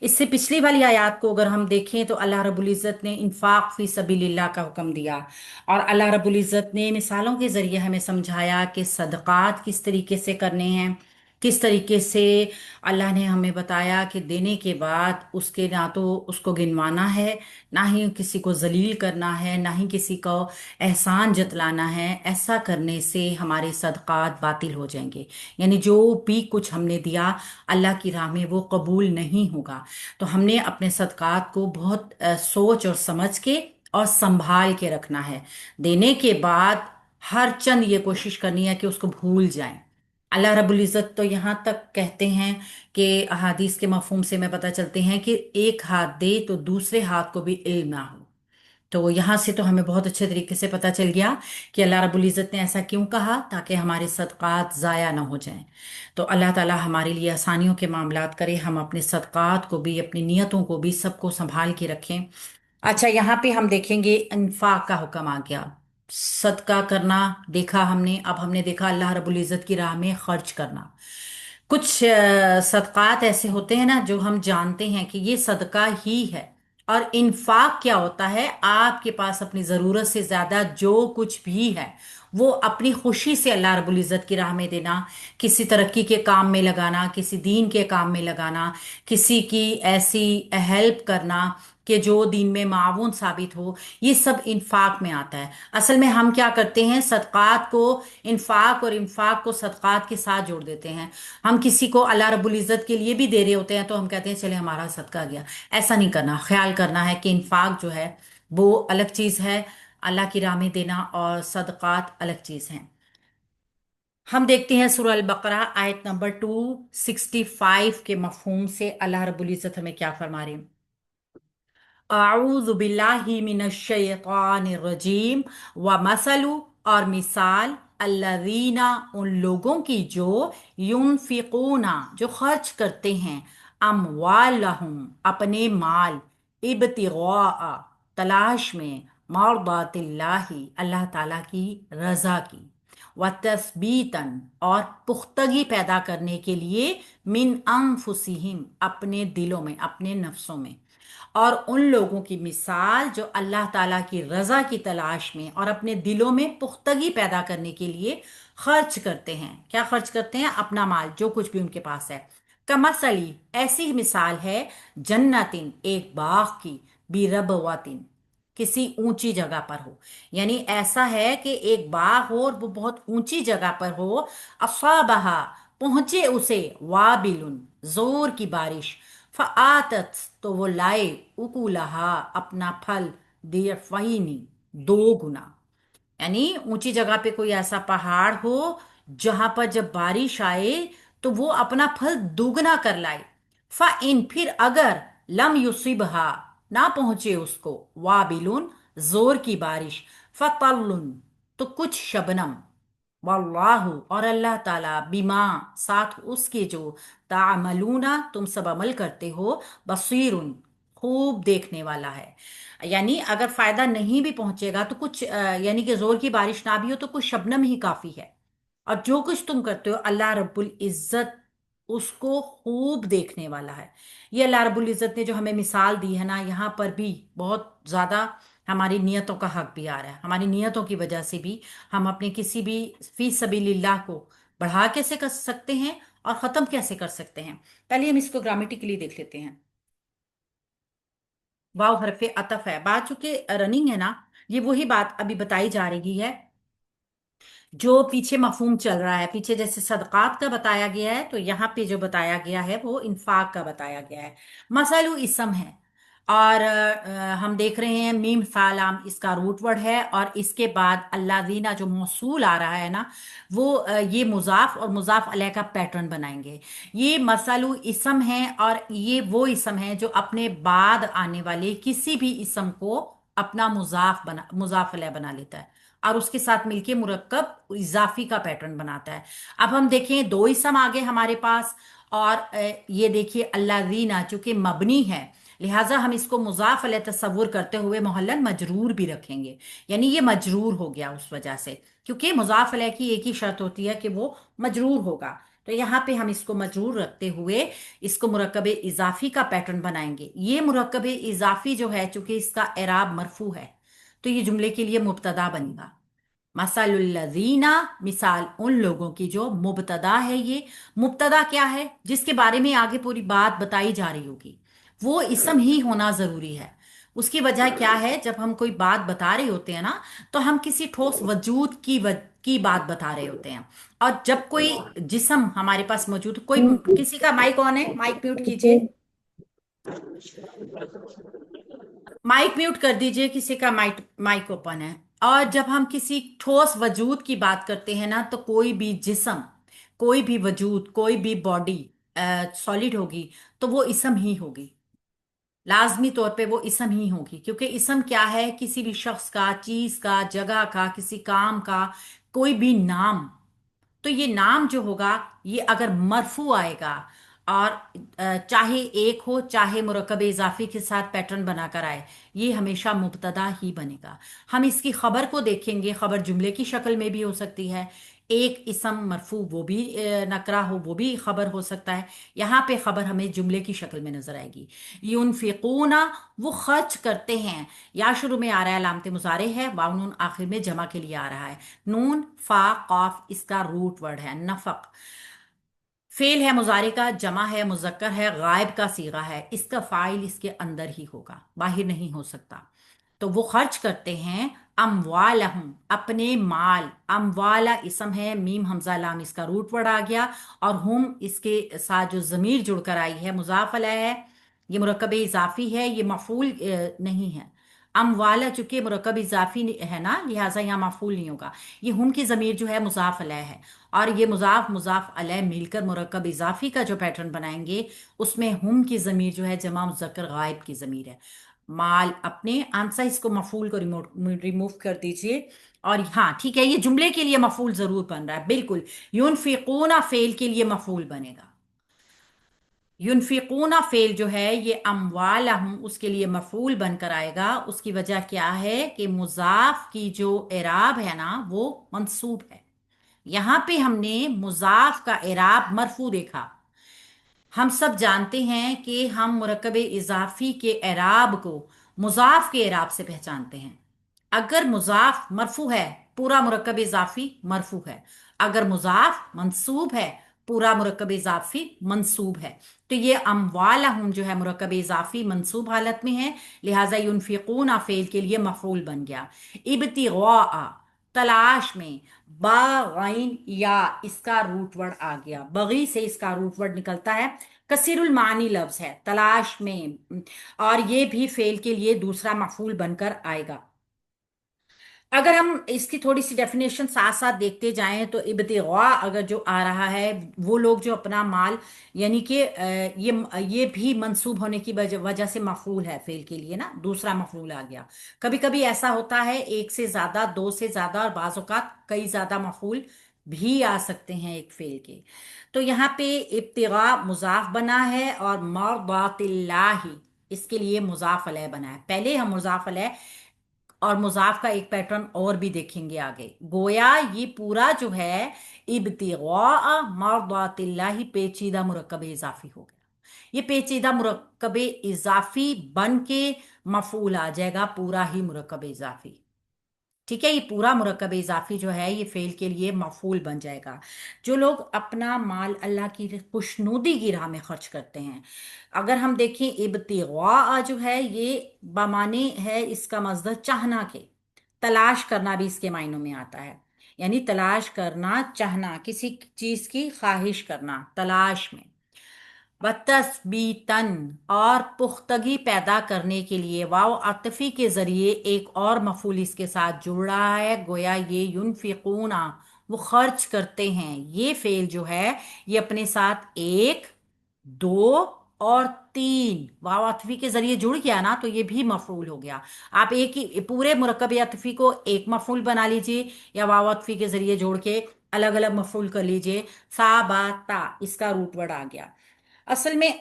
इससे पिछली वाली आयत को अगर हम देखें तो अल्लाह रब्बुल इज़्ज़त ने इन्फाक फी सबीलिल्लाह का हुक्म दिया। और अल्लाह रब्बुल इज़्ज़त ने मिसालों के ज़रिए हमें समझाया कि सदक़ात किस तरीके से करने हैं, किस तरीके से अल्लाह ने हमें बताया कि देने के बाद उसके ना तो उसको गिनवाना है, ना ही किसी को जलील करना है, ना ही किसी को एहसान जतलाना है। ऐसा करने से हमारे सदक़ात बातिल हो जाएंगे। यानी जो भी कुछ हमने दिया अल्लाह की राह में वो कबूल नहीं होगा। तो हमने अपने सदक़ात को बहुत सोच और समझ के और संभाल के रखना है। देने के बाद हर चंद ये कोशिश करनी है कि उसको भूल जाएं। अल्लाह रब्बुल इज़्ज़त तो यहाँ तक कहते हैं कि अहादीस के मफहूम से में पता चलते हैं कि एक हाथ दे तो दूसरे हाथ को भी इल्म ना हो। तो यहाँ से तो हमें बहुत अच्छे तरीके से पता चल गया कि अल्लाह रब्बुल इज़्ज़त ने ऐसा क्यों कहा, ताकि हमारे सदक़ात ज़ाया ना हो जाएं। तो अल्लाह ताला हमारे लिए आसानियों के मामलात करे, हम अपने सदक़ात को भी, अपनी नियतों को भी, सबको संभाल के रखें। अच्छा, यहाँ पे हम देखेंगे इन्फाक का हुक्म आ गया। सदका करना देखा हमने, अब हमने देखा अल्लाह रब्बुल इज़्ज़त की राह में खर्च करना। कुछ सदकात ऐसे होते हैं ना जो हम जानते हैं कि ये सदका ही है। और इन्फाक क्या होता है, आपके पास अपनी ज़रूरत से ज़्यादा जो कुछ भी है वो अपनी खुशी से अल्लाह रब्बुल इज़्ज़त की राह में देना, किसी तरक्की के काम में लगाना, किसी दीन के काम में लगाना, किसी की ऐसी हेल्प करना कि जो दीन में मावून साबित हो। ये सब इन्फाक में आता है। असल में हम क्या करते हैं, सदकात को इन्फाक और इन्फाक को सदकात के साथ जोड़ देते हैं। हम किसी को अल्लाह रब्बुल इज़्ज़त के लिए भी दे रहे होते हैं तो हम कहते हैं चले हमारा सदका गया। ऐसा नहीं करना, ख्याल करना है कि इन्फाक जो है वो अलग चीज़ है, अल्लाह की राह में देना, और सदकात अलग चीज़ हैं। हम देखते हैं सूरह अल बकरा आयत नंबर 265 के मफहूम से अल्लाह रब्बुल इज़्ज़त हमें क्या फरमा रहे हैं। आऊज़ु बिल्लाहि मिनश शैतानिर रजीम। व मसलु, और मिसाल, अल्लज़ीना, उन लोगों की जो युनफिकूना, जो खर्च करते हैं, अमवालहुम, अपने माल, इब्तिगॉआ, तलाश में, मर्दातिल्लाहि, अल्लाह ताला की रज़ा की, व तस्बीतन, और पुख्तगी पैदा करने के लिए, मिन अनफुसिहिम, अपने दिलों में, अपने नफ्सों में। और उन लोगों की मिसाल जो अल्लाह ताला की रज़ा की तलाश में और अपने दिलों में पुख्तगी पैदा करने के लिए खर्च करते हैं। क्या खर्च करते हैं? अपना माल, जो कुछ भी उनके पास है। कमसली, ऐसी मिसाल है, जन्नतिन, एक बाग की, बिरबवातिन, किसी ऊंची जगह पर हो। यानी ऐसा है कि एक बाग हो और वो बहुत ऊंची जगह पर हो। असाबहा, पहुंचे उसे, वाबिलुन, जोर की बारिश, फ़आतत, तो वो लाए, उकुलहा, अपना फल, दियफ़ैनी, दो गुना। यानी ऊंची जगह पे कोई ऐसा पहाड़ हो जहां पर जब बारिश आए तो वो अपना फल दुगना कर लाए। इन, फिर अगर, लम युसिबहा, ना पहुंचे उसको, वाबिलुन, जोर की बारिश, फ़तल्लुन, तो कुछ शबनम, वल्लाहु, और अल्लाह ताला, बिमा, साथ उसके जो, तामलूना, तुम सब अमल करते हो, बसीरुन, खूब देखने वाला है। यानी अगर फायदा नहीं भी पहुंचेगा तो कुछ यानी कि जोर की बारिश ना भी हो तो कुछ शबनम ही काफी है। और जो कुछ तुम करते हो अल्लाह रब्बुल इज्जत उसको खूब देखने वाला है। ये अल्लाह रब्बुल इज्जत ने जो हमें मिसाल दी है ना, यहाँ पर भी बहुत ज्यादा हमारी नियतों का हक भी आ रहा है। हमारी नियतों की वजह से भी हम अपने किसी भी फी सबीलिल्लाह को बढ़ा कैसे कर सकते हैं और खत्म कैसे कर सकते हैं। पहले हम इसको ग्रामेटिकली देख लेते हैं। वाव हरफे अतफ है, बात चूंकि रनिंग है ना, ये वही बात अभी बताई जा रही है जो पीछे मफहूम चल रहा है। पीछे जैसे सदकात का बताया गया है तो यहाँ पे जो बताया गया है वो इन्फाक का बताया गया है। मसलू इसम है, और हम देख रहे हैं मीम फालाम इसका रूट वर्ड है, और इसके बाद अल्लाजीना जो मौसूल आ रहा है ना, वो ये मुजाफ और मुजाफ अलैह का पैटर्न बनाएंगे। ये मसलू इसम है, और ये वो इसम है जो अपने बाद आने वाले किसी भी इसम को अपना मुजाफ अलैह बना लेता है और उसके साथ मिलके मुरक्कब इजाफी का पैटर्न बनाता है। अब हम देखें दो इसम आगे हमारे पास, और ये देखिए अल्लाज़ीना चूंकि मबनी है, लिहाजा हम इसको मुजाफ अलैह तस्वुर करते हुए मोहल्लन मजरूर भी रखेंगे। यानी ये मजरूर हो गया उस वजह से, क्योंकि मुजाफ अलैह की एक ही शर्त होती है कि वो मजरूर होगा। تو यहाँ पे हम इसको मजरूर रखते हुए इसको मुरक्कब इजाफी का पैटर्न बनाएंगे। ये मुरक्कब इजाफी जो है, चूंकि इसका एराब मरफू है, तो ये जुमले के लिए मुब्तदा बनेगा। मसलुल्लज़ीना, मिसाल उन लोगों की, जो मुब्तदा है। ये मुब्तदा क्या है? जिसके बारे में आगे पूरी बात बताई जा रही होगी, वो इसम ही होना जरूरी है। उसकी वजह क्या है? जब हम कोई बात बता रहे होते हैं ना, तो हम किसी ठोस वजूद की बात बता रहे होते हैं। और जब कोई जिस्म हमारे पास मौजूद, कोई, किसी का माइक ऑन है, माइक म्यूट कीजिए। माइक म्यूट कर दीजिए, किसी का माइक माइक ओपन है। और जब हम किसी ठोस वजूद की बात करते हैं ना, तो कोई भी जिस्म, कोई भी वजूद, कोई भी बॉडी सॉलिड होगी, तो वो इसम ही होगी। लाजमी तौर पे वो इसम ही होगी, क्योंकि इसम क्या है? किसी भी शख्स का, चीज का, जगह का, किसी काम का कोई भी नाम। तो ये नाम जो होगा, ये अगर मरफू आएगा, और चाहे एक हो, चाहे मुरकब इजाफी के साथ पैटर्न बनाकर आए, ये हमेशा मुब्तदा ही बनेगा। हम इसकी खबर को देखेंगे, खबर जुमले की शक्ल में भी हो सकती है। एक इसम मरफू, वो भी नकरा हो, वो भी खबर हो सकता है। यहाँ पे खबर हमें जुमले की शक्ल में नजर आएगी। यूनफिकूना, वो खर्च करते हैं। या शुरू में आ रहा है, लामते मुजारे है, वाव नून आखिर में जमा के लिए आ रहा है। नून फा कॉफ इसका रूट वर्ड है नफक। फेल है मुजारे का, जमा है, मुजक्कर है, गायब का सीगा है। इसका फाइल इसके अंदर ही होगा, बाहर नहीं हो सकता। तो वो खर्च करते हैं अमवालहम, अपने माल। अमवाला इसम है, मीम हमजा लाम इसका रूट वर्ड आ गया, और हुम इसके साथ जो जमीर जुड़कर आई है, मुजाफ अलैह है। ये मुरक्कब इजाफी है, ये मफूल नहीं है। अमवाला चूंकि मुरक्कब इजाफी है ना, लिहाजा यहाँ मफूल नहीं होगा। ये हुम की जमीर जो है मुजाफ अलैह है, और ये मुजाफ मुजाफ अलैह मिलकर मुरक्कब इजाफी का जो पैटर्न बनाएंगे, उसमें हुम की जमीर जो है जमा मुजक्कर गायब की जमीर है। माल अपने, आंसर इसको मफूल को रिमूव कर दीजिए। और हाँ ठीक है, ये जुमले के लिए मफूल जरूर बन रहा है, बिल्कुल। यूनफिकूना फेल के लिए मफूल बनेगा। यूनफिकूना फेल जो है, ये अमवालहम उसके लिए मफूल बनकर आएगा। उसकी वजह क्या है? कि मुजाफ की जो एराब है ना, वो मंसूब है। यहां पे हमने मुजाफ का एराब मरफू देखा। हम सब जानते हैं कि हम मुरक्कब इजाफी के एराब को मुजाफ के एराब से पहचानते हैं। अगर मुजाफ मरफू है, पूरा मुरक्कब इजाफी मरफू है। अगर मुजाफ मंसूब है, पूरा मुरक्कब इजाफी मंसूब है। तो ये अमवालहुम जो है मुरक्कब इजाफी मंसूब हालत में है, लिहाजा युनफिकूना फेल के लिए मफूल बन गया। इब्तिगॉआ, तलाश में। बागैन, या इसका रूट वर्ड आ गया, बगी से इसका रूट वर्ड निकलता है। कसीरुल मानी लफ्ज है, तलाश में। और ये भी फेल के लिए दूसरा मफूल बनकर आएगा। अगर हम इसकी थोड़ी सी डेफिनेशन साथ साथ देखते जाएं, तो इब्तिगा अगर जो आ रहा है, वो लोग जो अपना माल, यानी कि ये भी मंसूब होने की वजह वजह से मफूल है फेल के लिए ना, दूसरा मफूल आ गया। कभी कभी ऐसा होता है, एक से ज्यादा, दो से ज्यादा, और बाज़ औक़ात कई ज्यादा मफूल भी आ सकते हैं एक फेल के। तो यहाँ पे इब्तिगा मुजाफ बना है, और मर्दातिल्लाहि इसके लिए मुजाफ अलैह बना है। पहले हम मुजाफ अलैह और मुजाफ का एक पैटर्न और भी देखेंगे आगे। गोया ये पूरा जो है इब्तिगा मर्दातिल्लाहि पेचीदा मुरक्कब इजाफी हो गया। ये पेचीदा मुरक्कब इजाफी बन के मफूल आ जाएगा, पूरा ही मुरक्कब इजाफी। ठीक है, ये पूरा मुरक्कब इजाफी जो है, ये फेल के लिए मफूल बन जाएगा। जो लोग अपना माल अल्लाह की खुशनुदी की राह में खर्च करते हैं। अगर हम देखें, इब्तिगा जो है, ये बमाने है इसका मजदर चाहना के। तलाश करना भी इसके मायनों में आता है, यानी तलाश करना, चाहना, किसी चीज की ख्वाहिश करना, तलाश में। बतस्बीतन, और पुख्तगी पैदा करने के लिए वाव अतफी के जरिए एक और मफूल इसके साथ जुड़ रहा है। गोया ये युनफिकूना, वो खर्च करते हैं। ये फेल जो है, ये अपने साथ एक, दो और तीन वाव अतफी के जरिए जुड़ गया ना, तो ये भी मफूल हो गया। आप एक ही पूरे मुरक्कब अतफी को एक मफूल बना लीजिए, या वाव अतफी के जरिए जोड़ के अलग अलग मफूल कर लीजिए। सा बा ता इसका रूट वर्ड आ गया। असल में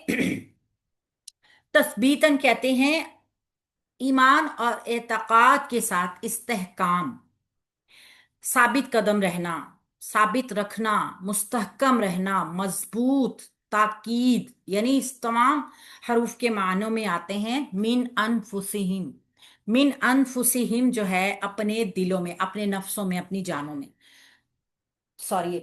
तस्बीतन कहते हैं ईमान और एतकाद के साथ इस्तेहकाम, साबित कदम रहना। साबित रखना, मुस्तहकम रहना, मजबूत, ताकीद, यानी इस तमाम हरूफ के मानों में आते हैं मिन अनफुसिहिम। मिन अनफुसिहिम जो है अपने दिलों में, अपने नफ्सों में, अपनी जानों में। सॉरी,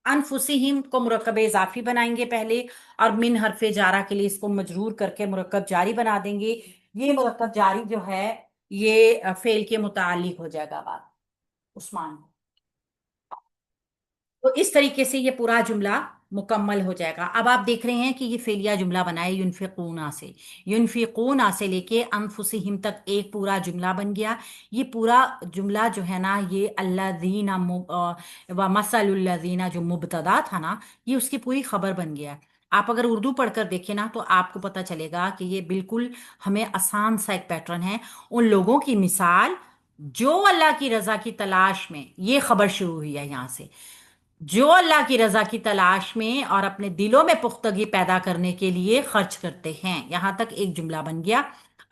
अनफुसिहिम को मुरक्कब इजाफी बनाएंगे पहले, और मिन हरफे जारा के लिए इसको मजरूर करके मुरक्कब जारी बना देंगे। ये मुरक्कब जारी जो है ये फेल के मुतालिक हो जाएगा बात, उस्मान। तो इस तरीके से ये पूरा जुमला मुकम्मल हो जाएगा। अब आप देख रहे हैं कि ये फेलिया जुमला बना है युनफिकूना से। युनफिकूना से लेके अनफुसिहिम तक एक पूरा जुमला बन गया। ये पूरा जुमला जो है ना, ये अल्लाजीना व मसलुल्लजीना जो मुब्तदा था ना, ये उसकी पूरी खबर बन गया। आप अगर उर्दू पढ़कर देखें ना तो आपको पता चलेगा कि ये बिल्कुल हमें आसान सा एक पैटर्न है। उन लोगों की मिसाल जो अल्लाह की रजा की तलाश में, ये खबर शुरू हुई है यहाँ से, जो अल्लाह की रजा की तलाश में और अपने दिलों में पुख्तगी पैदा करने के लिए खर्च करते हैं। यहां तक एक जुमला बन गया।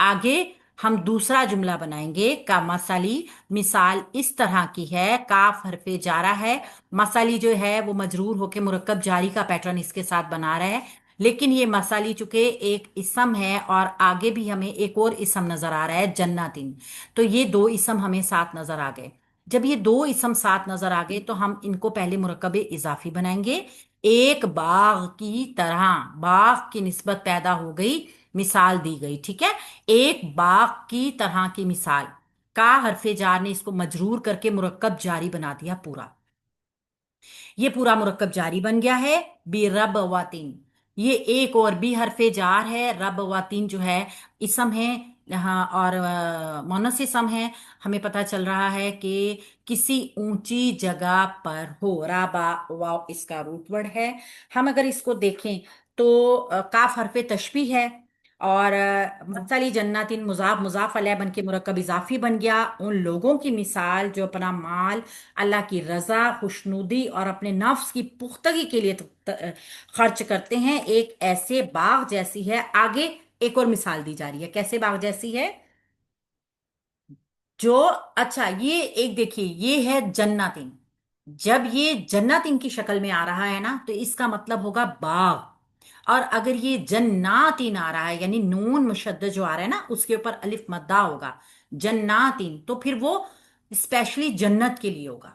आगे हम दूसरा जुमला बनाएंगे का मसाली। मिसाल इस तरह की है, काफ हरफे जारा है, मसाली जो है वो मजरूर होके मुरक्कब जारी का पैटर्न इसके साथ बना रहा है। लेकिन ये मसाली चूंकि एक इसम है और आगे भी हमें एक और इसम नजर आ रहा है जन्नतिन, तो ये दो इसम हमें साथ नजर आ गए। जब ये दो इसम साथ नजर आ गए तो हम इनको पहले मुरक्कबे इजाफी बनाएंगे। एक बाग की तरह, बाग की निस्बत पैदा हो गई, मिसाल दी गई, ठीक है। एक बाग की तरह की मिसाल, का हरफे जार ने इसको मजरूर करके मुरक्कब जारी बना दिया पूरा। ये पूरा मुरक्कब जारी बन गया है। बी रब वातिन, ये एक और भी हरफे जार है। रब वातिन जो है इसम है, हाँ, और मोनस इसम है। हमें पता चल रहा है कि किसी ऊंची जगह पर हो। राबा वाव इसका रूट वर्ड है। हम अगर इसको देखें तो काफ हरफे तशबीह है, और मसाली जन्नतिन मुजाफ मुजाफ अलैह बन के मुरक्कब इजाफी बन गया। उन लोगों की मिसाल जो अपना माल अल्लाह की रजा, खुशनुदी और अपने नफ्स की पुख्तगी के लिए खर्च करते हैं, एक ऐसे बाग जैसी है। आगे एक और मिसाल दी जा रही है, कैसे बाग जैसी है। जो, अच्छा, ये एक देखिए, ये है जन्नतिन। जब ये जन्नतिन की शक्ल में आ रहा है ना तो इसका मतलब होगा बाग। और अगर ये जन्नातिन आ रहा है, यानी नून मुशद्दद जो आ रहा है ना उसके ऊपर अलिफ मद्दा होगा, जन्नातिन, तो फिर वो स्पेशली जन्नत के लिए होगा।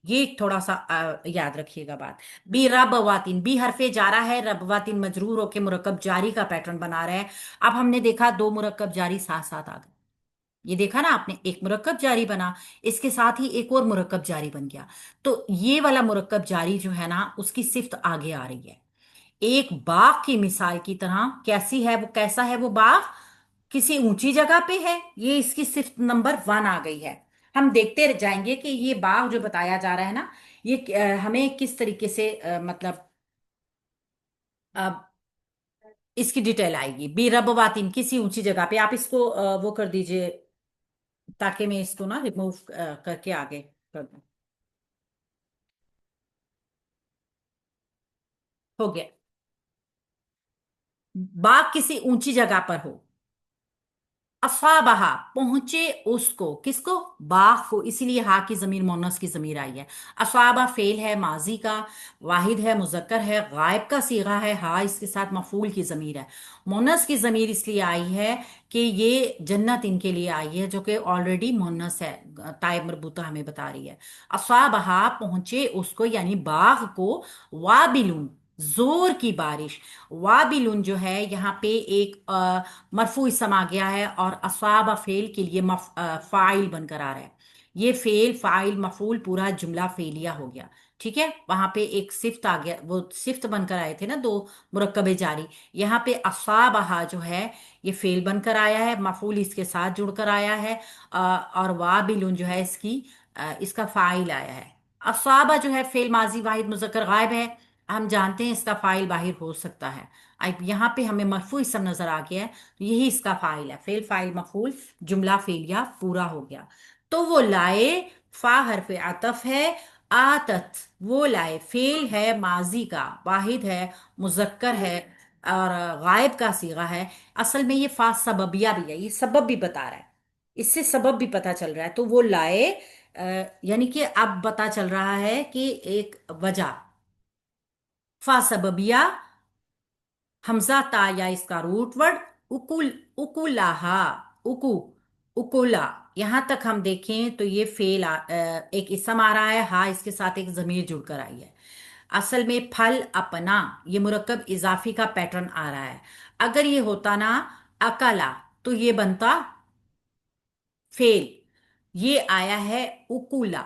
ये थोड़ा सा याद रखिएगा बात। बी रबवातिन, बी हरफे जारा है, रबवातिन मजरूर होके मुरक्कब जारी का पैटर्न बना रहा है। अब हमने देखा दो मुरक्कब जारी साथ साथ आ गए। ये देखा ना आपने, एक मुरक्कब जारी बना, इसके साथ ही एक और मुरक्कब जारी बन गया। तो ये वाला मुरक्कब जारी जो है ना उसकी सिफ्त आगे आ रही है, एक बाग की मिसाल की तरह। कैसी है वो, कैसा है वो बाग, किसी ऊंची जगह पे है। ये इसकी सिफ्त नंबर वन आ गई है। हम देखते रह जाएंगे कि ये बाग जो बताया जा रहा है ना, ये हमें किस तरीके से मतलब अब इसकी डिटेल आएगी। बेरबवातिन, किसी ऊंची जगह पे। आप इसको वो कर दीजिए ताकि मैं इसको ना रिमूव करके आगे कर दूं। हो गया। बाग किसी ऊंची जगह पर हो। अफाबहा, पहुंचे उसको, किसको, बाग को, इसीलिए हा की जमीर मोनस की जमीर आई है। अफाबा फेल है माजी का, वाहिद है, मुजक्कर है, गायब का सीगा है, हा इसके साथ मफूल की जमीर है। मोनस की जमीर इसलिए आई है कि ये जन्नत इनके लिए आई है जो कि ऑलरेडी मोनस है, ताइब मरबूता हमें बता रही है। अफाबहा, पहुंचे उसको, यानी बाग को, वाबिलून, जोर की बारिश। वाबिलुन जो है यहाँ पे एक मरफू इसम आ गया है, और अस्वाबा फेल के लिए फाइल बनकर आ रहा है। ये फेल फाइल मफूल पूरा जुमला फेलिया हो गया। ठीक है, वहां पे एक सिफ्त आ गया, वो सिफ्त बनकर आए थे ना दो मुरक्कबे जारी। यहाँ पे अस्वाबहा जो है ये फेल बनकर आया है, मफूल इसके साथ जुड़कर आया है। और वाबिलुन जो है इसका फाइल आया है। अस्वाबा जो है फेल माजी वाहिद मुजक्कर गायब है, हम जानते हैं इसका फाइल बाहिर हो सकता है। अब यहाँ पे हमें मरफू इसम नजर आ गया है, तो यही इसका फाइल है। फेल फाइल मफूल, जुमला फेलिया पूरा हो गया। तो वो लाए, फा हरफ आतफ है, आतत, वो लाए, फेल है माजी का, वाहिद है, मुजक्कर है, اور غائب کا صیغہ ہے. اصل میں یہ فا سببیہ بھی ہے، یہ سبب بھی بتا رہا ہے، اس سے سبب بھی پتا چل رہا ہے. تو وہ لائے یعنی کہ اب پتا چل رہا ہے کہ ایک وجہ. فا سببیہ، حمزہ تا یا اس کا روٹ ورڈ، اکول، اکولاہا، اکو، اکولا. یہاں تک ہم دیکھیں تو یہ فعل ایک اسم آ رہا ہے، ہاں اس کے ساتھ ایک ضمیر جڑ کر آئی ہے. اصل میں پھل اپنا یہ مرکب اضافی کا پیٹرن آ رہا ہے. اگر یہ ہوتا نا اکلا تو یہ بنتا فعل. یہ آیا ہے اکولا،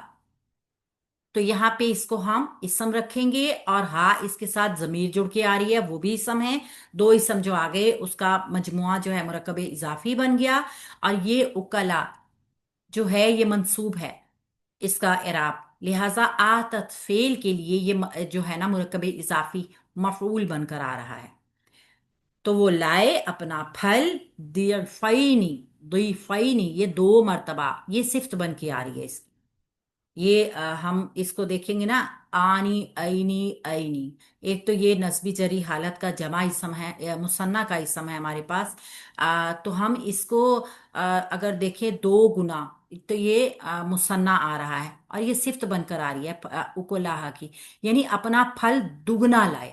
تو یہاں پہ اس کو ہم اسم رکھیں گے، اور ہاں اس کے ساتھ ضمیر جڑ کے آ رہی ہے، وہ بھی اسم ہے. دو اسم جو آ گئے اس کا مجموعہ جو ہے مرکب اضافی بن گیا. اور یہ اکلا جو ہے یہ منصوب ہے اس کا اعراب، لہذا آتت فعل کے لیے یہ جو ہے نا مرکب اضافی مفعول بن کر آ رہا ہے. تو وہ لائے اپنا پھل، ضعفینی، ضعفینی یہ دو مرتبہ، یہ صفت بن کے آ رہی ہے اس کی. یہ ہم اس کو دیکھیں گے نا، آنی، اینی، اینی. ایک تو یہ نسبی جری حالت کا جمع اسم ہے، مثنیٰ کا اسم ہے ہمارے پاس. تو ہم اس کو اگر دیکھیں دو گنا، تو یہ مثنیٰ آ رہا ہے اور یہ صفت بن کر آ رہی ہے اکلاہا کی، یعنی اپنا پھل دگنا لائے،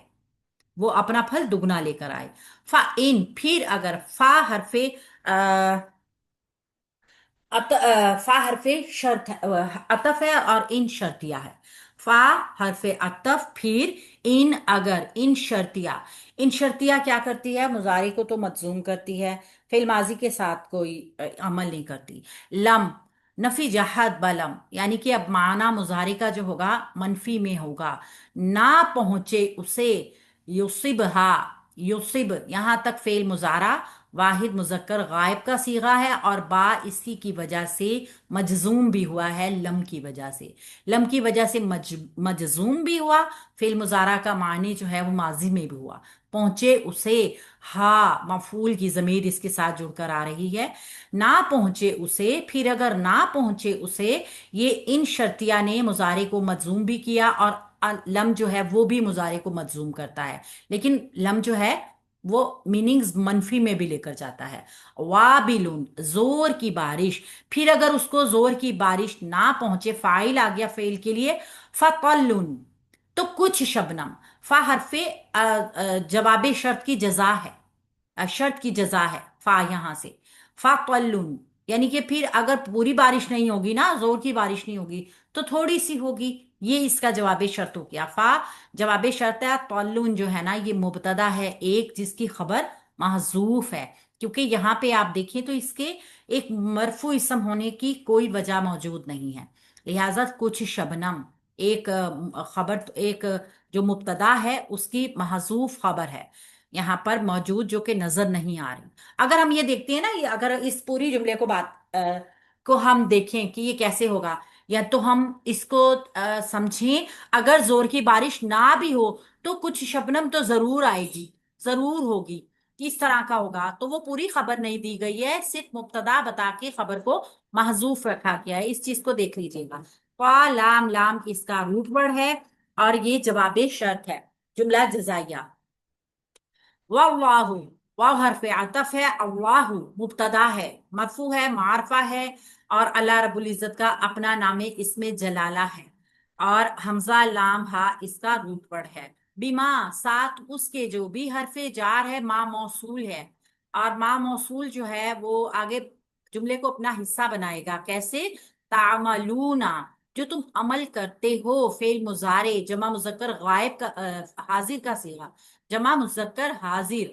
وہ اپنا پھل دگنا لے کر آئے. فا ان، پھر اگر فا حرف فا حرف شرط عطف ہے اور ان شرطیہ ہے. فا حرف عطف، پھر ان، اگر، ان شرطیہ. ان شرطیہ کیا کرتی ہے؟ مضارع کو تو مجزوم کرتی ہے، فعل ماضی کے ساتھ کوئی عمل نہیں کرتی. لم، نفی جہت بلم، یعنی کہ اب معنی مضارع کا جو ہوگا منفی میں ہوگا. نہ پہنچے اسے، یصبھا، یصب، یہاں تک فعل مضارع واحد مذکر غائب کا صیغہ ہے، اور با اسی کی وجہ سے مجزوم بھی ہوا ہے، لم کی وجہ سے. لم کی وجہ سے مجزوم بھی ہوا. فعل مضارع کا معنی جو ہے وہ ماضی میں بھی ہوا. پہنچے اسے، ہا مفعول کی ضمیر اس کے ساتھ جڑ کر آ رہی ہے. نہ پہنچے اسے، پھر اگر نہ پہنچے اسے، یہ ان شرطیہ نے مضارع کو مجزوم بھی کیا، اور لم جو ہے وہ بھی مضارع کو مجزوم کرتا ہے، لیکن لم جو ہے وہ میننگز منفی میں بھی لے کر جاتا ہے. وابلن، زور کی بارش، پھر اگر اس کو زور کی بارش نہ پہنچے، فاعل آ گیا فعل کے لیے، فطلن، تو کچھ شبنم. فا حرف جواب شرط کی جزا ہے، شرط کی جزا ہے فا یہاں سے. فطلن، یعنی کہ پھر اگر پوری بارش نہیں ہوگی نا، زور کی بارش نہیں ہوگی تو تھوڑی سی ہوگی، یہ اس کا جواب شرط ہو گیا. فا جواب شرط ہے. طلون جو ہے نا یہ مبتدا ہے ایک، جس کی خبر محذوف ہے، کیونکہ یہاں پہ آپ دیکھیں تو اس کے ایک مرفوع اسم ہونے کی کوئی وجہ موجود نہیں ہے، لہذا کچھ شبنم ایک خبر، ایک جو مبتدا ہے اس کی محذوف خبر ہے یہاں پر موجود، جو کہ نظر نہیں آ رہی. اگر ہم یہ دیکھتے ہیں نا، یہ اگر اس پوری جملے کو کو ہم دیکھیں کہ یہ کیسے ہوگا، یا تو ہم اس کو سمجھیں، اگر زور کی بارش نہ بھی ہو تو کچھ شبنم تو ضرور آئے گی، ضرور ہوگی. کس طرح کا ہوگا؟ تو وہ پوری خبر نہیں دی گئی ہے، صرف مبتدا بتا کے خبر کو محذوف رکھا گیا ہے. اس چیز کو دیکھ لیجیے گا. قا لام، لام اس کا روٹ ورڈ ہے اور یہ جواب شرط ہے، جملہ جزائیہ. واللہ، واو حرف عطف ہے، اللہ مبتدا ہے، مرفوع ہے، معرفہ ہے، اور اللہ رب العزت کا اپنا نام اسم جلالہ ہے، اور حمزہ لام ہا اس کا روٹ ورڈ ہے. بیما، ساتھ اس کے، جو بھی حرف جار ہے، ما موصول ہے، اور ما موصول جو ہے وہ آگے جملے کو اپنا حصہ بنائے گا. کیسے؟ تعملون، جو تم عمل کرتے ہو، فعل مضارع جمع مذکر غائب کا حاضر کا صیغہ، جمع مذکر حاضر.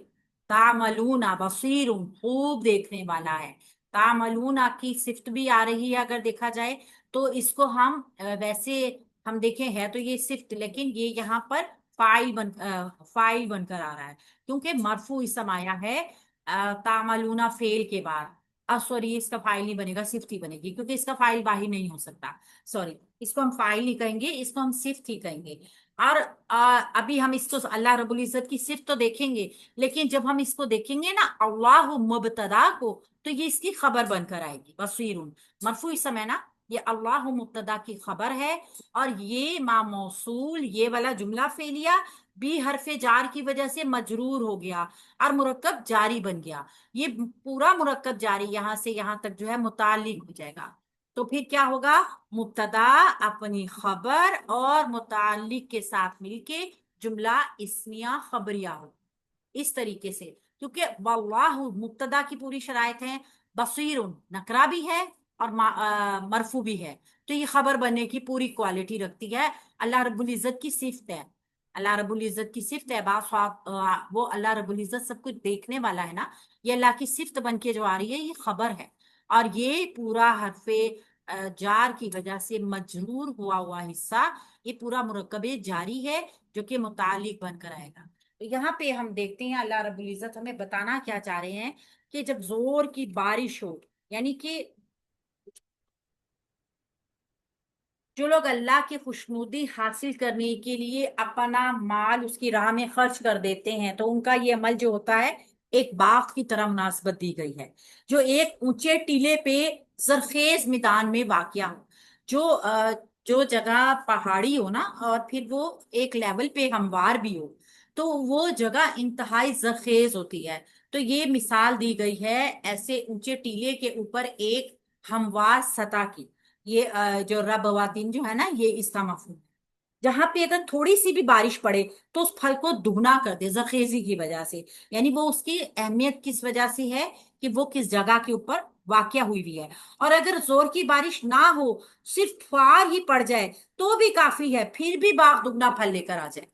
تعملون، بصیر خوب دیکھنے والا ہے. تعملون کی صفت بھی آ رہی ہے اگر دیکھا جائے تو. اس کو ہم ویسے ہم دیکھیں ہے تو یہ صفت، لیکن یہ یہاں پر فاعل بن کر آ رہا ہے، کیونکہ مرفوع اسم آیا ہے تعملون فعل کے بعد. سوری، اس کا فاعل نہیں بنے گا، صفت ہی بنے گی، کیونکہ اس کا فاعل باہر نہیں ہو سکتا. سوری، اس کو ہم فاعل نہیں کہیں گے، اس کو ہم صفت ہی کہیں گے. اور ابھی ہم اس کو اللہ رب العزت کی صفت تو دیکھیں گے، لیکن جب ہم اس کو دیکھیں گے نا اللہ مبتدا کو، تو یہ اس کی خبر بن کر آئے گی. بصیر مرفوع اسم ہے نا، یہ اللہ مبتدا کی خبر ہے، اور یہ ما موصول، یہ والا جملہ فعلیہ بی حرف جار کی وجہ سے مجرور ہو گیا اور مرکب جاری بن گیا. یہ پورا مرکب جاری یہاں سے یہاں تک جو ہے متعلق ہو جائے گا. تو پھر کیا ہوگا؟ مبتدا اپنی خبر اور متعلق کے ساتھ مل کے جملہ اسمیہ خبریہ ہو اس طریقے سے. کیونکہ واللہ مبتدا کی پوری شرائط ہے، بصیر نکرا بھی ہے اور مرفوع بھی ہے، تو یہ خبر بننے کی پوری کوالٹی رکھتی ہے. اللہ رب العزت کی صفت ہے، اللہ رب العزت کی صفت ہے. وہ اللہ رب العزت سب کچھ دیکھنے والا ہے نا. یہ اللہ کی صفت بن کے جو آ رہی ہے یہ خبر ہے. اور یہ پورا حرف جار کی وجہ سے مجرور ہوا حصہ یہ پورا مرکب جاری ہے جو کہ متعلق بن کر آئے گا. تو یہاں پہ ہم دیکھتے ہیں اللہ رب العزت ہمیں بتانا کیا چاہ رہے ہیں کہ جب زور کی بارش ہو، یعنی کہ جو لوگ اللہ کی خوشنودی حاصل کرنے کے لیے اپنا مال اس کی راہ میں خرچ کر دیتے ہیں، تو ان کا یہ عمل جو ہوتا ہے ایک باغ کی طرح مناسبت دی گئی ہے جو ایک اونچے ٹیلے پہ زرخیز میدان میں واقع ہو. جو جو جگہ پہاڑی ہو نا اور پھر وہ ایک لیول پہ ہموار بھی ہو، تو وہ جگہ انتہائی زرخیز ہوتی ہے. تو یہ مثال دی گئی ہے ایسے اونچے ٹیلے کے اوپر ایک ہموار سطح کی. یہ جو رب خواتین جو ہے نا یہ اس کا مفہوم ہے. جہاں پہ اگر تھوڑی سی بھی بارش پڑے تو اس پھل کو دگنا کر دے زرخیزی کی وجہ سے. یعنی وہ اس کی اہمیت کس وجہ سے ہے کہ وہ کس جگہ کے اوپر واقع ہوئی ہوئی ہے. اور اگر زور کی بارش نہ ہو، صرف فوار ہی پڑ جائے تو بھی کافی ہے، پھر بھی باغ دگنا پھل لے کر آ جائے.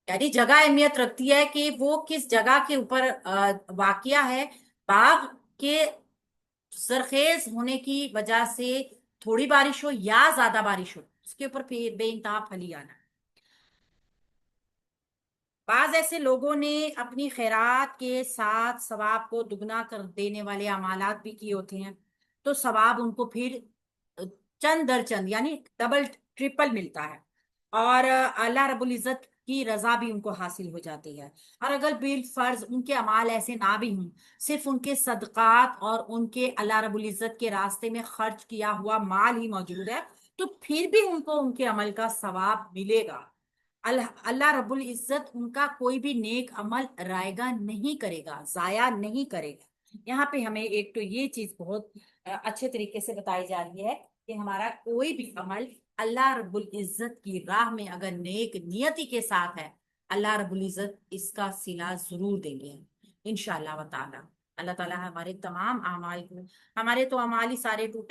یعنی جگہ اہمیت رکھتی ہے کہ وہ کس جگہ کے اوپر واقع ہے. باغ کے زرخیز ہونے کی وجہ سے تھوڑی بارش ہو یا زیادہ بارش ہو اس کے اوپر پھر بے انتہا پھلی آنا. بعض ایسے لوگوں نے اپنی خیرات کے ساتھ ثواب کو دگنا کر دینے والے اعمالات بھی کیے ہوتے ہیں، تو ثواب ان کو پھر چند در چند یعنی ڈبل ٹرپل ملتا ہے. اور اللہ رب العزت کی رضا بھی ان کو حاصل ہو جاتی ہے. اور اگر بالفرض ان کے اعمال ایسے نہ بھی ہوں، صرف ان کے صدقات اور ان کے اللہ رب العزت کے راستے میں خرچ کیا ہوا مال ہی موجود ہے، تو پھر بھی ان کو ان کے عمل کا ثواب ملے گا. اللہ رب العزت ان کا کوئی بھی نیک عمل رائگاں نہیں کرے گا، ضائع نہیں کرے گا. یہاں پہ ہمیں ایک تو یہ چیز بہت اچھے طریقے سے بتائی جا رہی ہے کہ ہمارا کوئی بھی عمل اللہ رب العزت کی راہ میں اگر نیک نیتی کے ساتھ ہے، اللہ رب العزت اس کا صلہ ضرور دیں گے انشاءاللہ و تعالی. اللہ تعالیٰ ہمارے تمام اعمال کو، ہمارے تو اعمال ہی سارے ٹوٹے